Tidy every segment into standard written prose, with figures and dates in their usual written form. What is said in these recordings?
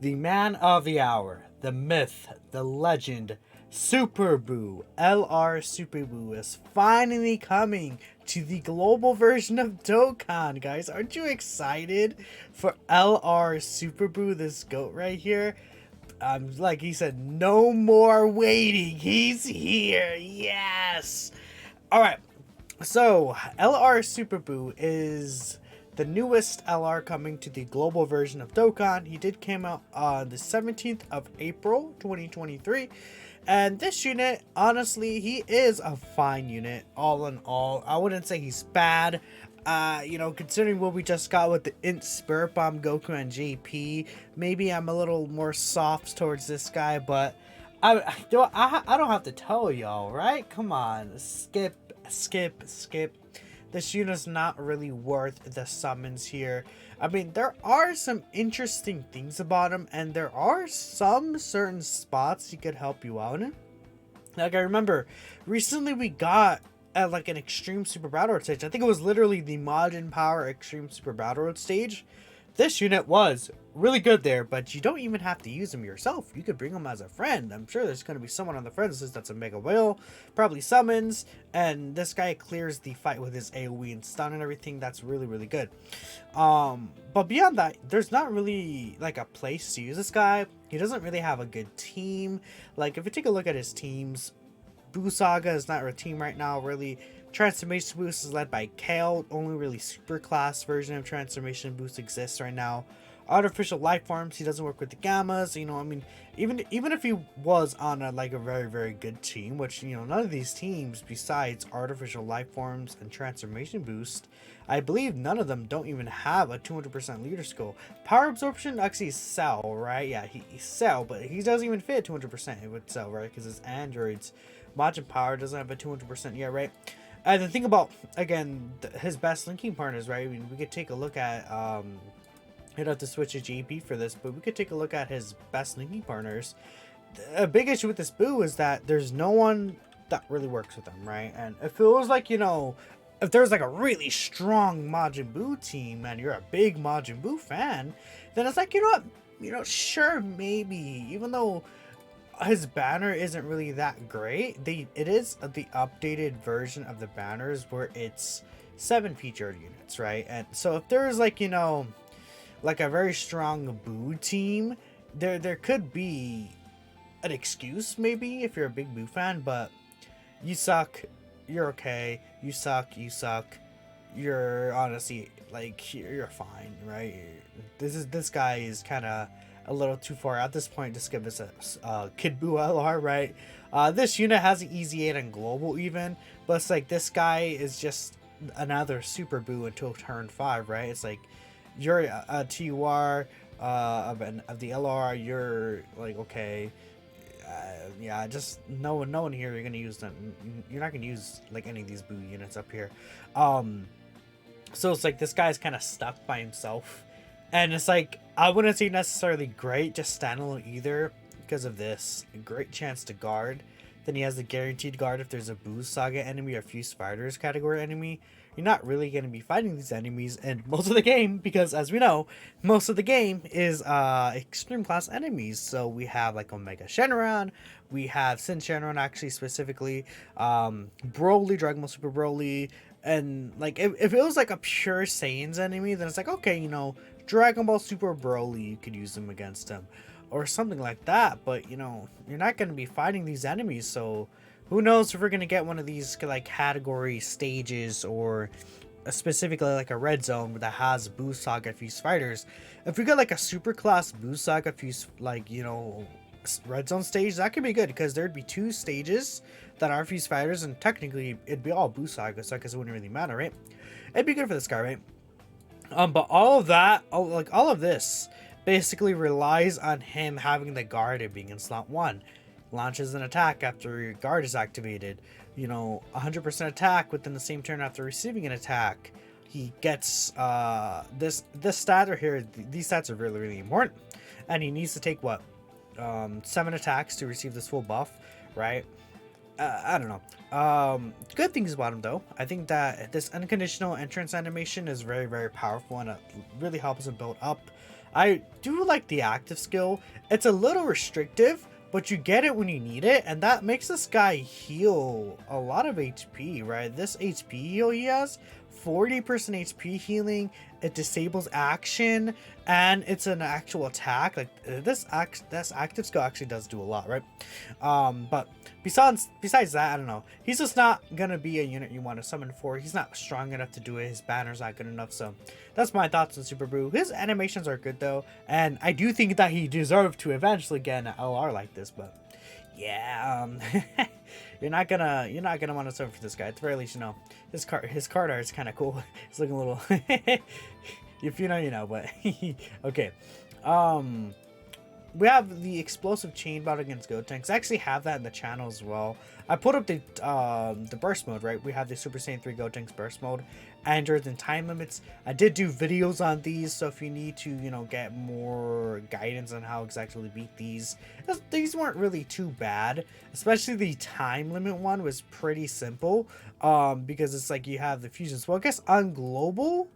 The man of the hour, the myth, the legend, Super Boo, LR Super Boo is finally coming to the global version of Dokkan, guys. Aren't you excited for LR Super Boo, this goat right here? Like he said, no more waiting. He's here. Yes. All right. So, LR Super Boo is the newest LR coming to the global version of Dokkan. He did came out on the 17th of April 2023. And this unit, honestly, he is a fine unit, all in all. I wouldn't say he's bad. Considering what we just got with the Int Spirit Bomb Goku and JP, maybe I'm a little more soft towards this guy, but I don't have to tell y'all, right? Come on, skip. This unit's not really worth the summons here. I mean, there are some interesting things about him, and there are some certain spots he could help you out in. Like, I remember recently we got at like an Extreme Super Battle Road stage. I think it was literally the Majin Power Extreme Super Battle Road stage. This unit was really good there, but you don't even have to use him yourself. You could bring him as a friend. I'm sure there's going to be someone on the friends list that's a Mega Whale, probably summons, and this guy clears the fight with his AoE and stun and everything. That's really, really good. But beyond that, there's not really like a place to use this guy. He doesn't really have a good team. Like, if you take a look at his teams, Boo Saga is not a team right now, really. Transformation Boost is led by Kale. Only really super class version of Transformation Boost exists right now. Artificial life forms, he doesn't work with the gammas. I mean, even if he was on a very, very good team, which, none of these teams besides artificial life forms and transformation boost, I believe none of them don't even have a 200% leader skill. Power absorption actually Cell, right? Yeah, he's Cell, but he doesn't even fit 200% with Cell, right? Because his androids, Majin Power doesn't have a 200% yet, right? And the thing about, again, his best linking partners, right? I mean, we could take a look at, I'd have to switch to JP for this, but we could take a look at his best linking partners. A big issue with this Boo is that there's no one that really works with him, right? And if it was like, if there's like a really strong Majin Buu team and you're a big Majin Buu fan, then it's like, sure, maybe, even though his banner isn't really that great, it is the updated version of the banners where it's 7 featured units, right? And so if there's like, like a very strong Boo team, there could be an excuse maybe if you're a big Boo fan, but you suck, you're okay, you suck, you're honestly like you're fine, right? This guy is kind of a little too far at this point to skip this Kid Buu LR, right? This unit has an easy 8 and global even, but it's like this guy is just another Super Buu until turn 5, right? It's like you're a TUR of the LR, you're like, okay, yeah, just no one here you're gonna use them. You're not gonna use like any of these Buu units up here. So it's like this guy's kind of stuck by himself. And it's like, I wouldn't say necessarily great, just standalone either, because of this. A great chance to guard. Then he has the guaranteed guard if there's a Boo Saga enemy or Fuse Fighters category enemy. You're not really going to be fighting these enemies in most of the game, because as we know, most of the game is extreme class enemies. So we have like Omega Shenron, we have Sin Shenron actually specifically, Broly, Dragon Ball Super Broly, and like if it was like a pure Saiyans enemy, then it's like, okay, Dragon Ball Super Broly, you could use them against him or something like that, but you're not going to be fighting these enemies, so who knows if we're going to get one of these like category stages or specifically like a red zone that has Boo Saga Fuse Fighters. If we get like a super class Boo Saga Fuse, like, red zone stage, that could be good because there'd be 2 stages that are Fuse Fighters, and technically it'd be all Boo Saga, so I guess it wouldn't really matter, right? It'd be good for this guy, right? But all of this basically relies on him having the guard and being in slot 1. Launches an attack after your guard is activated. 100% attack within the same turn after receiving an attack. He gets this stat right here. These stats are really, really important. And he needs to take 7 attacks to receive this full buff, right? I don't know. Good things about him though. I think that this unconditional entrance animation is very, very powerful, and it really helps him build up I do like the active skill. It's a little restrictive, but you get it when you need it, and that makes this guy heal a lot of HP, right? This HP heal he has, 40% HP healing, it disables action, and it's an actual attack. Like this active skill actually does do a lot, right? But besides that, I don't know. He's just not gonna be a unit you want to summon for. He's not strong enough to do it. His banner's not good enough. So that's my thoughts on Super Boo. His animations are good though, and I do think that he deserved to eventually get an LR like this. But yeah, you're not gonna want to summon for this guy. At the very least, you know his card art is kind of cool. He's looking a little. If you know, you know. But okay. We have the explosive chain bot against Gotenks. I actually have that in the channel as well. I put up the burst mode, right? We have the Super Saiyan 3 Gotenks burst mode, androids and time limits. I did do videos on these, so if you need to, you know, get more guidance on how exactly to beat these weren't really too bad. Especially the time limit one was pretty simple, because it's like you have the fusions. Well, I guess on global,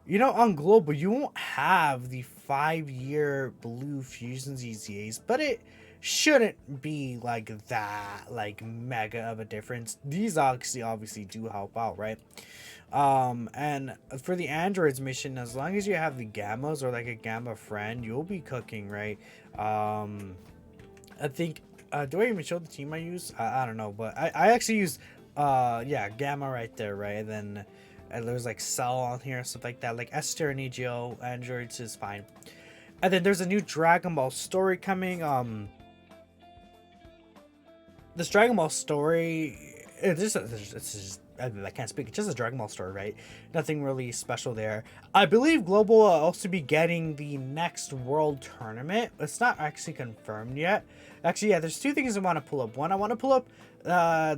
you know, on global, you won't have the 5-year blue fusions EZAs, but it shouldn't be like that, like mega of a difference. These obviously do help out, right? And for the androids mission, as long as you have the gammas or like a gamma friend, you'll be cooking, right? I think, do I even show the team I use? I don't know, but I actually use, yeah, gamma right there, right? And then there's like Cell on here and stuff like that. Like Esther and EGO androids is fine. And then there's a new Dragon Ball story coming. This Dragon Ball story, it's just I can't speak. It's just a Dragon Ball story, right? Nothing really special there. I believe Global will also be getting the next World Tournament. It's not actually confirmed yet. Actually, yeah, there's two things I want to pull up. One, I want to pull up,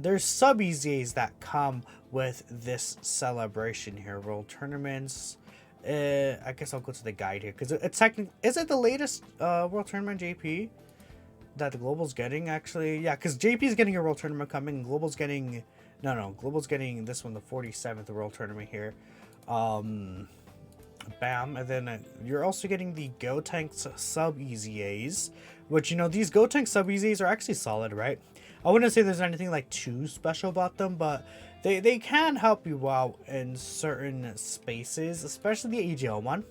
there's sub EZAs that come with this celebration here. World Tournaments. I guess I'll go to the guide here, because it's technically, is it the latest World Tournament JP that the Global's getting? Actually, yeah, because JP is getting a World Tournament coming. Global's getting, no, Global's getting this one, the 47th World Tournament here. Bam. And then you're also getting the Gotenks sub EZAs, which, you know, these Gotenks sub EZAs are actually solid, right? I wouldn't say there's anything like too special about them, but they can help you out in certain spaces, especially the AGL one.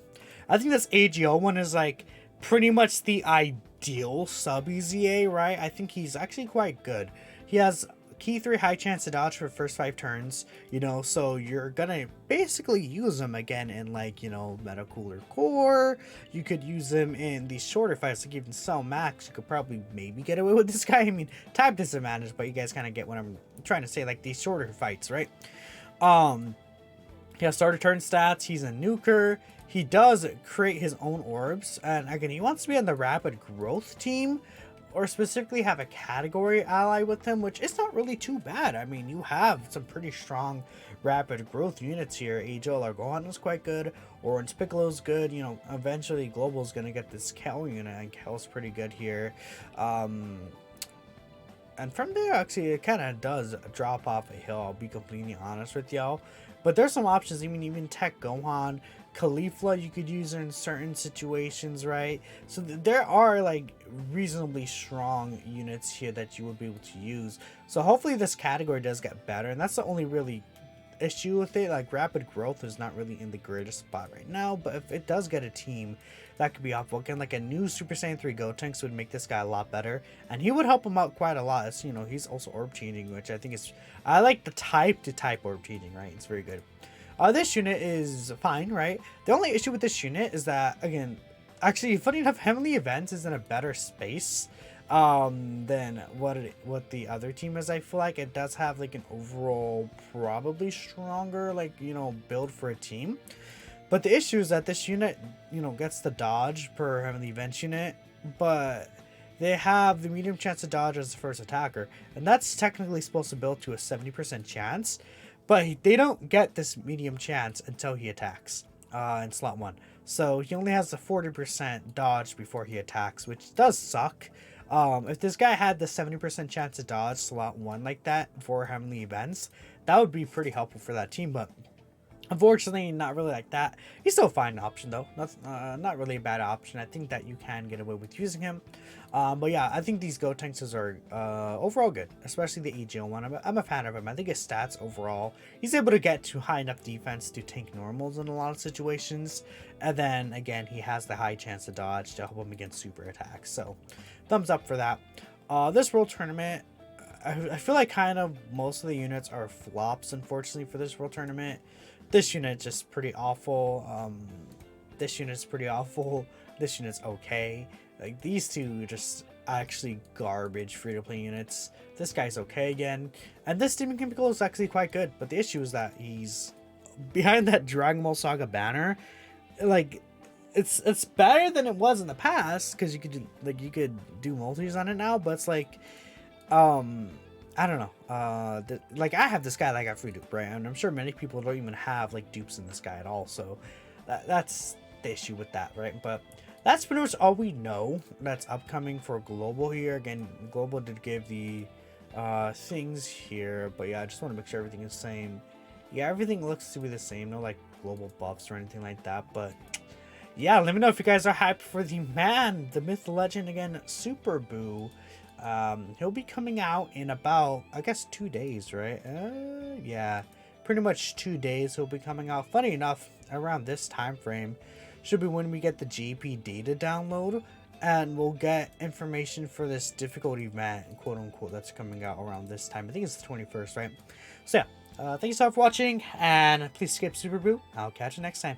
I think this AGL one is like pretty much the ideal sub EZA, right? I think he's actually quite good. He has key 3 high chance to dodge for first 5 turns, you know, so you're gonna basically use him again in, like, you know, Meta Cooler Core. You could use him in these shorter fights, like even Cell Max. You could probably maybe get away with this guy. I mean, type disadvantage, but you guys kind of get what I'm trying to say, like these shorter fights, right? He has starter turn stats. He's a nuker. He does create his own orbs, and again, he wants to be on the rapid growth team, or specifically have a category ally with him, which is not really too bad. I mean, you have some pretty strong rapid growth units here. Angel or Gohan is quite good. Orange Piccolo's good. You know, eventually Global's going to get this Kel unit, and Kel's pretty good here. And from there, actually, it kind of does drop off a hill, I'll be completely honest with y'all. But there's some options. I mean, even Tech Gohan, Caulifla you could use in certain situations, right? So there are like reasonably strong units here that you would be able to use. So hopefully this category does get better, and that's the only really issue with it. Like rapid growth is not really in the greatest spot right now, but if it does get a team, that could be helpful. Again, like a new Super Saiyan 3 Gotenks would make this guy a lot better, and he would help him out quite a lot. As you know, he's also orb changing, which I think is, I like the type to type orb changing, right? It's very good. This unit is fine, right? The only issue with this unit is that, again, actually, funny enough, Heavenly Events is in a better space than what the other team is. I feel like it does have like an overall probably stronger, like, you know, build for a team. But the issue is that this unit, you know, gets the dodge per Heavenly Events unit, but they have the medium chance to dodge as the first attacker, and that's technically supposed to build to a 70% chance. But they don't get this medium chance until he attacks in slot 1. So he only has a 40% dodge before he attacks, which does suck. If this guy had the 70% chance to dodge slot 1 like that for Heavenly Events, that would be pretty helpful for that team. But Unfortunately, not really like that. He's still a fine option though. Not really a bad option. I think that you can get away with using him. But yeah, I think these Gotenks are overall good, especially the AGL one. I'm a fan of him. I think his stats overall, he's able to get to high enough defense to tank normals in a lot of situations. And then again, he has the high chance to dodge to help him against super attacks. So thumbs up for that. This World Tournament, I feel like kind of most of the units are flops, unfortunately, for this World Tournament. This unit just pretty awful. This unit's pretty awful. This unit's okay. Like, these two just actually garbage free-to-play units. This guy's okay again. And this Demon Chemical is actually quite good. But the issue is that he's behind that Dragon Ball Saga banner. Like, it's better than it was in the past, because you could do multis on it now. But it's like, I don't know. Like, I have this guy that got free dupe, right? And I'm sure many people don't even have like dupes in this guy at all. So that's the issue with that, right? But that's pretty much all we know that's upcoming for global here. Again, global did give the things here, but yeah, I just want to make sure everything is the same. Yeah, everything looks to be the same. No like global buffs or anything like that. But yeah, let me know if you guys are hyped for the man, the myth, the legend again, Super Boo. He'll be coming out in about, I guess, 2 days, right? Yeah, pretty much 2 days he'll be coming out. Funny enough, around this time frame should be when we get the GP data download, and we'll get information for this difficulty event, quote unquote, that's coming out around this time. I think it's the 21st, right? So yeah, thank you so much for watching, and please skip Super Boo. I'll catch you next time.